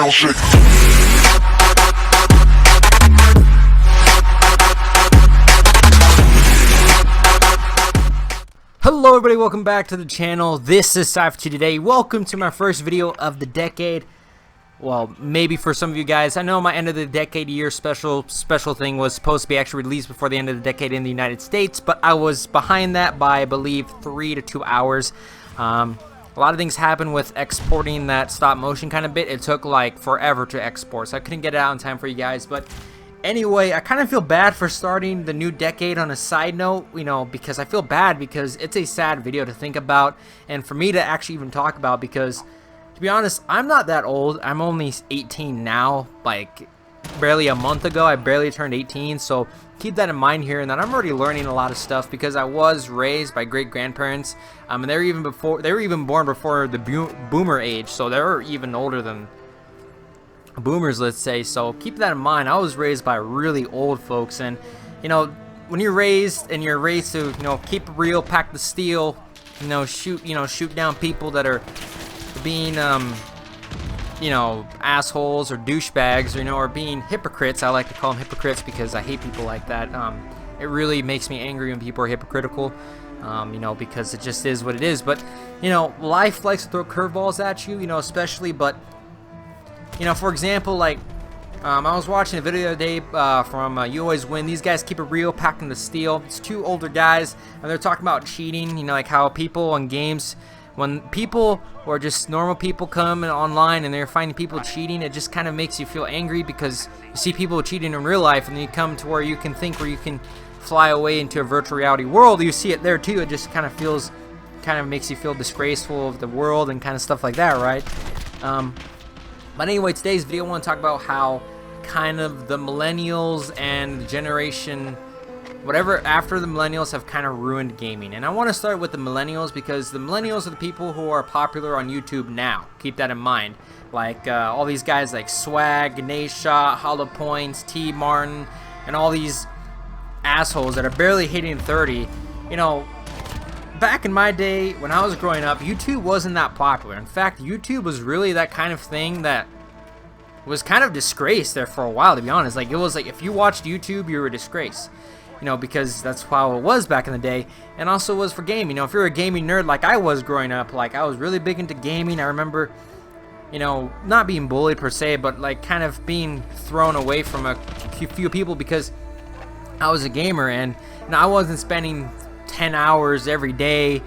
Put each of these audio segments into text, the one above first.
ground shake. Hello everybody, welcome back to the channel. This is Sypher today. Welcome to my first video of the decade. Well, maybe for some of you guys. I know my end of the decade year special thing was supposed to be actually released before the end of the decade in the United States, but I was behind that by, I believe, 3 to 2 hours. A lot of things happened with exporting that stop motion kind of bit. It took like forever to export, so I couldn't get it out in time for you guys. But anyway, I kind of feel bad for starting the new decade on a side note, you know, because I feel bad because it's a sad video to think about and for me to actually even talk about because, to be honest, I'm not that old. I'm only 18 now. Like, barely a month ago, I barely turned 18, so keep that in mind here, and that I'm already learning a lot of stuff because I was raised by great-grandparents, and they were even born before the boomer age, so they were even older than boomers, let's say. So keep that in mind. I was raised by really old folks, and you know, when you're raised to, you know, keep it real, pack the steel, you know, shoot down people that are being you know, assholes or douchebags, or, you know, or being hypocrites. I like to call them hypocrites because I hate people like that. It really makes me angry when people are hypocritical, you know, because it just is what it is. But you know, life likes to throw curveballs at you, you know, especially. But you know, for example, like, I was watching a video today from You Always Win. These guys keep it real, packing the steel. It's two older guys, and they're talking about cheating. You know, like how people on games, when people or just normal people come online and they're finding people cheating, it just kind of makes you feel angry because you see people cheating in real life, and then you come to where you can think, where you can fly away into a virtual reality world. You see it there too. It just kind of makes you feel disgraceful of the world and kind of stuff like that, right? But anyway, today's video I want to talk about how kind of the millennials and the generation, whatever after the millennials, have kind of ruined gaming. And I want to start with the millennials because the millennials are the people who are popular on YouTube now. Keep that in mind. Like all these guys like Swag, Ganeshot, Hollow Points, T Martin, and all these assholes that are barely hitting 30. You know, back in my day when I was growing up, YouTube wasn't that popular. In fact, YouTube was really that kind of thing that was kind of disgraced there for a while, to be honest. Like, it was like if you watched YouTube, you were a disgrace, you know, because that's how it was back in the day. And also was for gaming. You know, if you're a gaming nerd like I was growing up, like I was really big into gaming. I remember, you know, not being bullied per se, but like kind of being thrown away from a few people because I was a gamer, and you know, I wasn't spending 10 hours every day,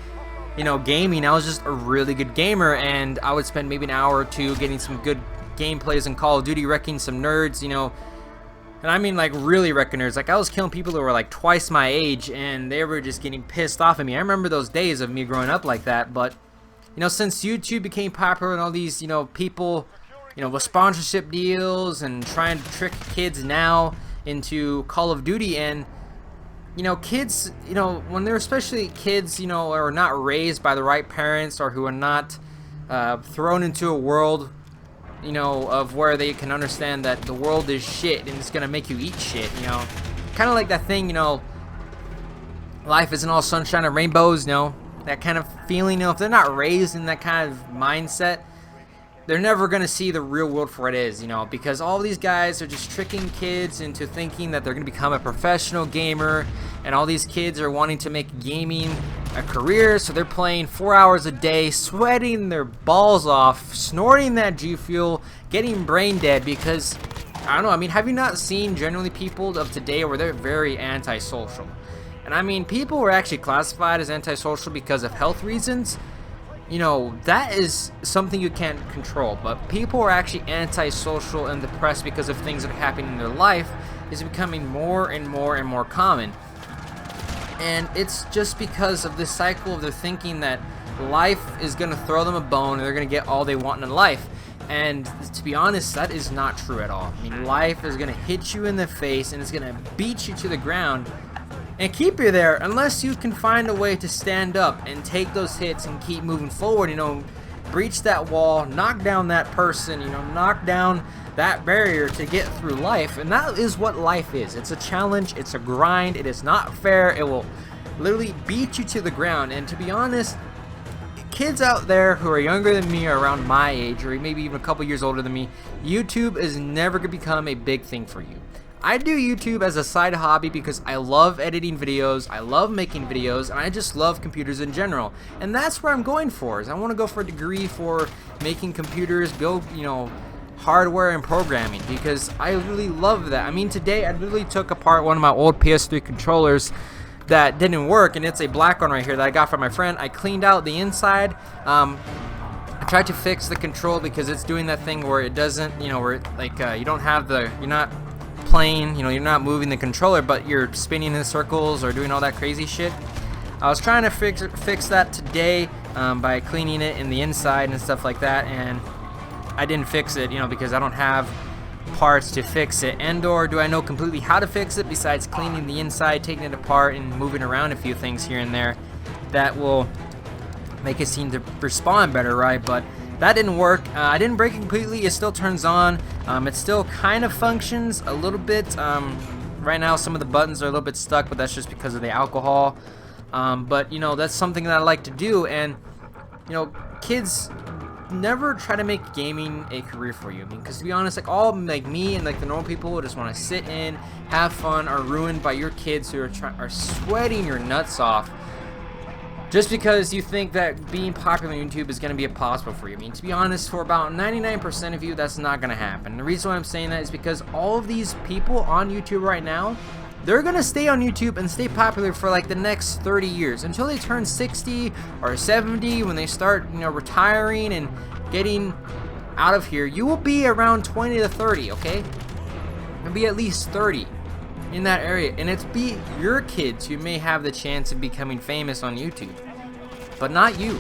you know, gaming. I was just a really good gamer, and I would spend maybe an hour or two getting some good gameplays in Call of Duty, wrecking some nerds, you know. And I mean, like, really wrecking nerds. Like, I was killing people that were like twice my age, and they were just getting pissed off at me. I remember those days of me growing up like that. But you know, since YouTube became popular and all these, you know, people, you know, with sponsorship deals and trying to trick kids now into Call of Duty, and you know, kids, you know, when they're especially kids, you know, are not raised by the right parents, or who are not thrown into a world, you know, of where they can understand that the world is shit and it's gonna make you eat shit, you know, kind of like that thing, you know, life isn't all sunshine and rainbows, you know, that kind of feeling. You know, if they're not raised in that kind of mindset, they're never going to see the real world for what it is, you know, because all these guys are just tricking kids into thinking that they're going to become a professional gamer, and all these kids are wanting to make gaming a career, so they're playing 4 hours a day, sweating their balls off, snorting that G Fuel, getting brain dead because, I don't know, I mean, have you not seen generally people of today where they're very antisocial? And I mean, people were actually classified as antisocial because of health reasons. You know, that is something you can't control, but people are actually antisocial and depressed because of things that are happening in their life is becoming more and more and more common. And it's just because of this cycle of their thinking that life is going to throw them a bone and they're going to get all they want in life. And to be honest, that is not true at all. I mean, life is going to hit you in the face and it's going to beat you to the ground and keep you there unless you can find a way to stand up and take those hits and keep moving forward, you know, breach that wall, knock down that person, you know, knock down that barrier to get through life. And that is what life is. It's a challenge, it's a grind, it is not fair, it will literally beat you to the ground. And to be honest, kids out there who are younger than me or around my age or maybe even a couple years older than me, YouTube is never going to become a big thing for you. I do YouTube as a side hobby because I love editing videos, I love making videos, and I just love computers in general. And that's where I'm going for, is I want to go for a degree for making computers, build, hardware and programming, because I really love that. I mean, today I literally took apart one of my old PS3 controllers that didn't work, and it's a black one right here that I got from my friend. I cleaned out the inside. I tried to fix the control because it's doing that thing where it doesn't, where you don't have the, you're not playing, you're not moving the controller, but you're spinning in circles or doing all that crazy shit. I was trying to fix that today by cleaning it in the inside and stuff like that, and I didn't fix it, because I don't have parts to fix it, and or do I know completely how to fix it besides cleaning the inside, taking it apart, and moving around a few things here and there that will make it seem to respond better, right? But that didn't work. I didn't break it completely. It still turns on. It still kind of functions a little bit. Right now some of the buttons are a little bit stuck, but that's just because of the alcohol. But that's something that I like to do, and kids, never try to make gaming a career for you. I mean, because to be honest, all me and the normal people who just want to sit in, have fun, are ruined by your kids who are sweating your nuts off just because you think that being popular on YouTube is going to be impossible for you. I mean, to be honest, for about 99% of you, that's not going to happen. The reason why I'm saying that is because all of these people on YouTube right now, they're going to stay on YouTube and stay popular for like the next 30 years until they turn 60 or 70, when they start, retiring and getting out of here. You will be around 20 to 30, okay? You'll be at least 30 in that area, and it's be your kids who may have the chance of becoming famous on YouTube, but not you.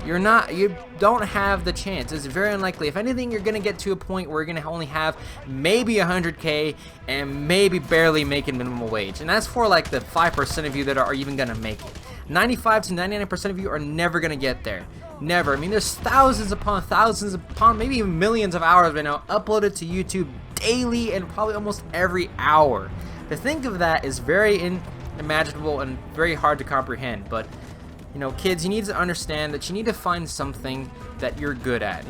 You don't have the chance. It's very unlikely. If anything, you're gonna get to a point where you're gonna only have maybe 100K and maybe barely making minimum wage, and that's for like the 5% of you that are even gonna make it. 95 to 99% of you are never gonna get there. Never. I mean, there's thousands upon maybe even millions of hours right now uploaded to YouTube daily, and probably almost every hour. To think of that is very unimaginable and very hard to comprehend. But kids, you need to understand that you need to find something that you're good at.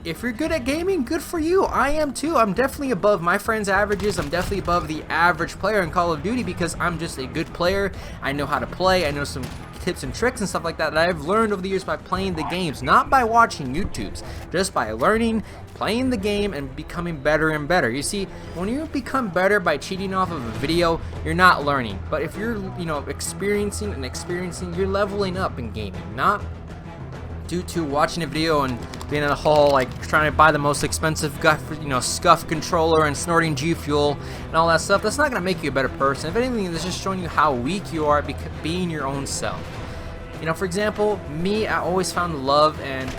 If you're good at gaming, good for you. I am too. I'm definitely above my friends' averages. I'm definitely above the average player in Call of Duty because I'm just a good player. I know how to play. I know some tips and tricks and stuff like that I've learned over the years by playing the games, not by watching YouTubes, just by learning, playing the game, and becoming better and better. You see, when you become better by cheating off of a video, you're not learning. But if you're, experiencing, you're leveling up in gaming, not due to watching a video and being in a hole, like trying to buy the most expensive, scuff controller and snorting G Fuel and all that stuff. That's not going to make you a better person. If anything, it's just showing you how weak you are being your own self. For example, me, I always found love and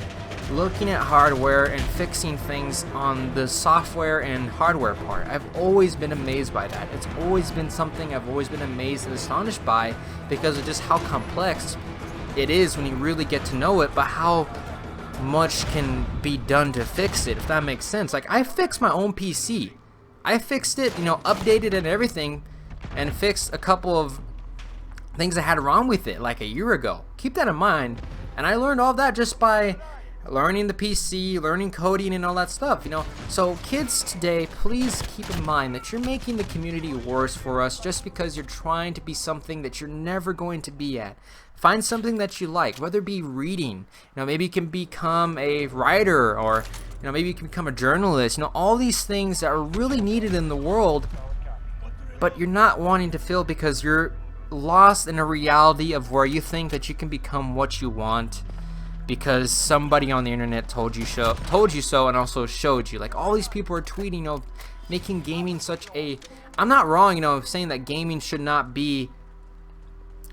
looking at hardware and fixing things on the software and hardware part. I've always been amazed by that. It's always been something I've always been amazed and astonished by because of just how complex it is when you really get to know it, but how much can be done to fix it, if that makes sense. Like, I fixed my own PC. I fixed it, updated it and everything, and fixed a couple of things I had wrong with it like a year ago. Keep that in mind. And I learned all that just by learning the PC, learning coding and all that stuff, So kids today, please keep in mind that you're making the community worse for us just because you're trying to be something that you're never going to be at. Find something that you like, whether it be reading, maybe you can become a writer, or maybe you can become a journalist, all these things that are really needed in the world, but you're not wanting to feel because you're lost in a reality of where you think that you can become what you want because somebody on the internet told you so and also showed you. Like, all these people are tweeting, making gaming such a, I'm not wrong, saying that gaming should not be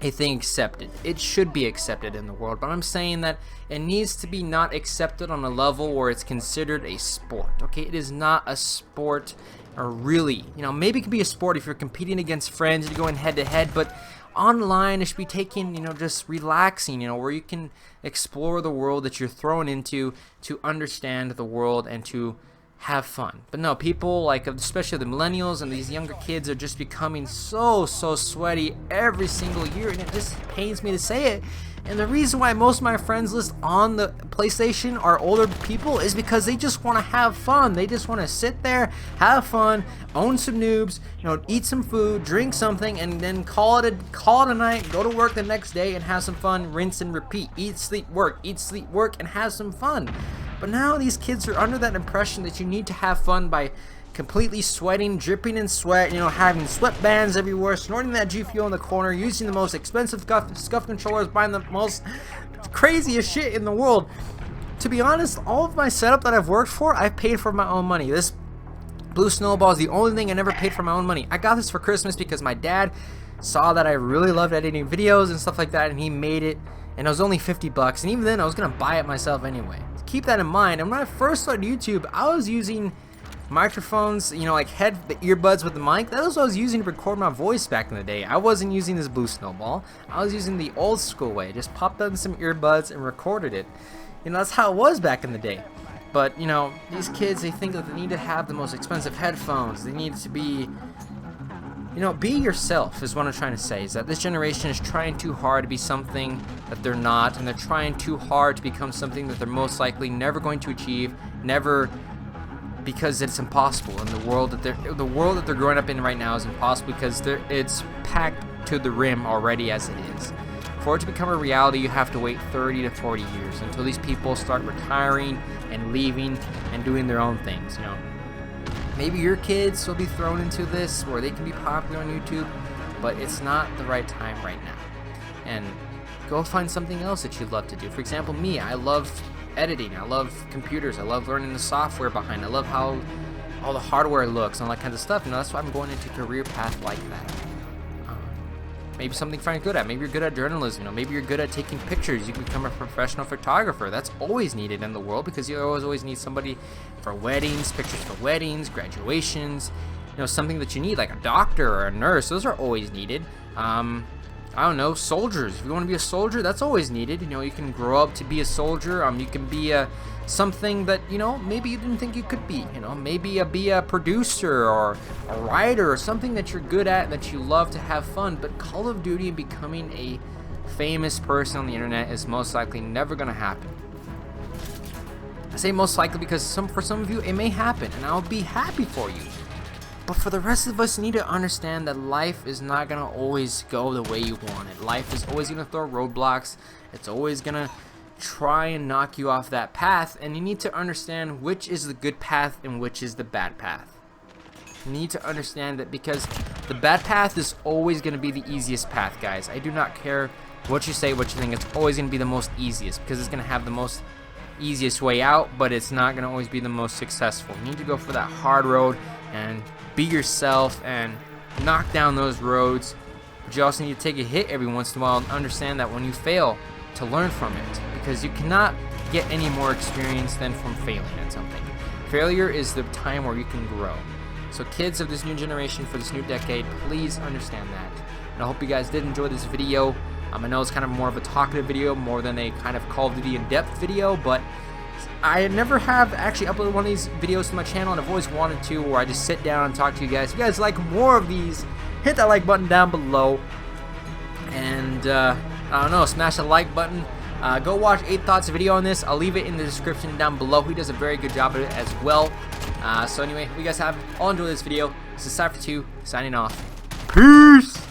a thing accepted. It should be accepted in the world, but I'm saying that it needs to be not accepted on a level where it's considered a sport. Okay, it is not a sport, or really, maybe it could be a sport if you're competing against friends and you're going head to head, but online it should be taken, just relaxing, where you can explore the world that you're thrown into, to understand the world and to have fun. But no, people like, especially the millennials and these younger kids, are just becoming so sweaty every single year, and it just pains me to say it. And the reason why most of my friends list on the PlayStation are older people is because they just want to have fun. They just want to sit there, have fun, own some noobs, you know, eat some food, drink something, and then call it a night, go to work the next day and have some fun, rinse and repeat, eat, sleep, work, and have some fun. But now these kids are under that impression that you need to have fun by completely sweating, dripping in sweat, you know, having sweatbands everywhere, snorting that G Fuel in the corner, using the most expensive scuff controllers, buying the most craziest shit in the world. To be honest, all of my setup that I've worked for, I've paid for my own money. This blue snowball is the only thing I never paid for my own money. I got this for Christmas because my dad saw that I really loved editing videos and stuff like that, and he made it, and it was only 50 bucks, and even then I was gonna buy it myself anyway. Keep that in mind. And when I first started YouTube, I was using microphones, you know, like the earbuds with the mic. That was what I was using to record my voice back in the day. I wasn't using this blue snowball. I was using the old school way. Just popped on some earbuds and recorded it. You know, that's how it was back in the day. But, you know, these kids, they think that they need to have the most expensive headphones. They need to be, you know, be yourself is what I'm trying to say. Is that this generation is trying too hard to be something that they're not, and they're trying too hard to become something that they're most likely never going to achieve, because it's impossible. And the world that they're growing up in right now is impossible because it's packed to the rim already as it is. For it to become a reality, you have to wait 30 to 40 years until these people start retiring and leaving and doing their own things. You know, maybe your kids will be thrown into this where they can be popular on YouTube, but it's not the right time right now. And go find something else that you love to do. For example, me, I love editing, I love computers, I love learning the software behind it, I love how all the hardware looks and all that kind of stuff. You know, that's why I'm going into a career path like that. Maybe something you're good at. Maybe you're good at journalism. You know, maybe you're good at taking pictures. You can become a professional photographer. That's always needed in the world because you always need somebody for weddings, pictures for weddings, graduations. You know, something that you need, like a doctor or a nurse. Those are always needed. I don't know, soldiers. If you want to be a soldier, that's always needed. You know, you can grow up to be a soldier. You can be something that, you know, maybe you didn't think you could be. You know, maybe be a producer or a writer or something that you're good at, that you love to have fun. But Call of Duty and becoming a famous person on the internet is most likely never going to happen. I say most likely because for some of you it may happen, and I'll be happy for you. But for the rest of us, you need to understand that life is not going to always go the way you want it. Life is always going to throw roadblocks. It's always going to try and knock you off that path. And you need to understand which is the good path and which is the bad path. You need to understand that because the bad path is always going to be the easiest path, guys. I do not care what you say, what you think. It's always going to be the most easiest because it's going to have the most easiest way out, but it's not going to always be the most successful. You need to go for that hard road and be yourself and knock down those roads. But you also need to take a hit every once in a while and understand that when you fail, to learn from it, because you cannot get any more experience than from failing at something. Failure is the time where you can grow. So kids of this new generation, for this new decade, please understand that. And I hope you guys did enjoy this video. I know it's kind of more of a talkative video more than a kind of Call of Duty in-depth video, but I never have actually uploaded one of these videos to my channel, and I've always wanted to, where I just sit down and talk to you guys. If you guys like more of these, hit that like button down below, and I don't know, smash the like button. Go watch 8 Thoughts video on this. I'll leave it in the description down below. He does a very good job of it as well. So anyway, hope you guys have all enjoyed this video. This is Sypher 2 signing off. Peace!